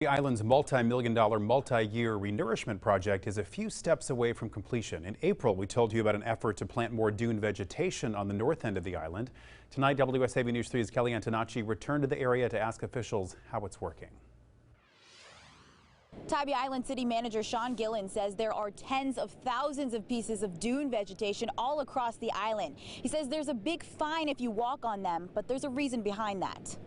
The island's multi-million-dollar, multi-year renourishment project is a few steps away from completion. In April, we told you about an effort to plant more dune vegetation on the north end of the island. Tonight, WSAV News 3's Kelly Antonacci returned to the area to ask officials how it's working. Tybee Island City Manager Sean Gillen says there are tens of thousands of pieces of dune vegetation all across the island. He says there's a big fine if you walk on them, but there's a reason behind that.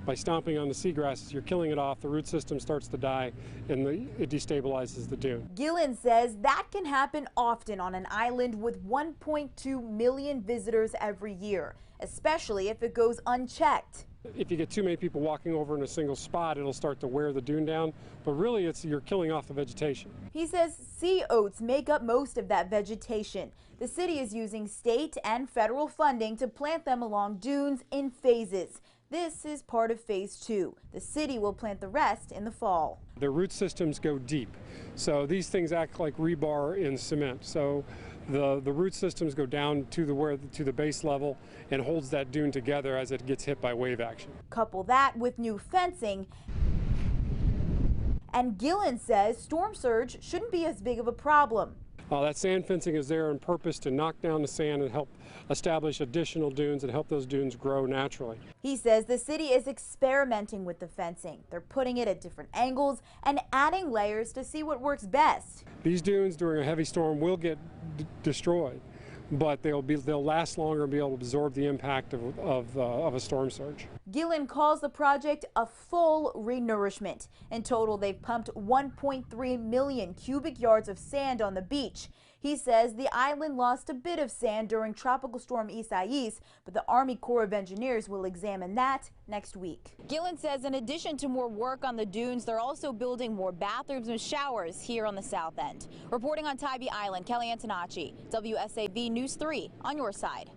By stomping on the seagrasses, you're killing it off, the root system starts to die, and it destabilizes the dune. Gillen says that can happen often on an island with 1.2 million visitors every year, especially if it goes unchecked. If you get too many people walking over in a single spot, it'll start to wear the dune down, but really you're killing off the vegetation. He says sea oats make up most of that vegetation. The city is using state and federal funding to plant them along dunes in phases. This is part of phase 2. The city will plant the rest in the fall. The root systems go deep, so these things act like rebar in cement. So the root systems go down to the base level and holds that dune together as it gets hit by wave action. Couple that with new fencing, and Gillen says storm surge shouldn't be as big of a problem. That sand fencing is there on purpose to knock down the sand and help establish additional dunes and help those dunes grow naturally. He says the city is experimenting with the fencing. They're putting it at different angles and adding layers to see what works best. These dunes during a heavy storm will get destroyed, but they'll last longer and be able to absorb the impact of a storm surge. Gillen calls the project a full renourishment. In total, they've pumped 1.3 million cubic yards of sand on the beach. He says the island lost a bit of sand during Tropical Storm Isaias, but the Army Corps of Engineers will examine that next week. Gillen says in addition to more work on the dunes, they're also building more bathrooms and showers here on the south end. Reporting on Tybee Island, Kelly Antonacci, WSAV News 3 on your side.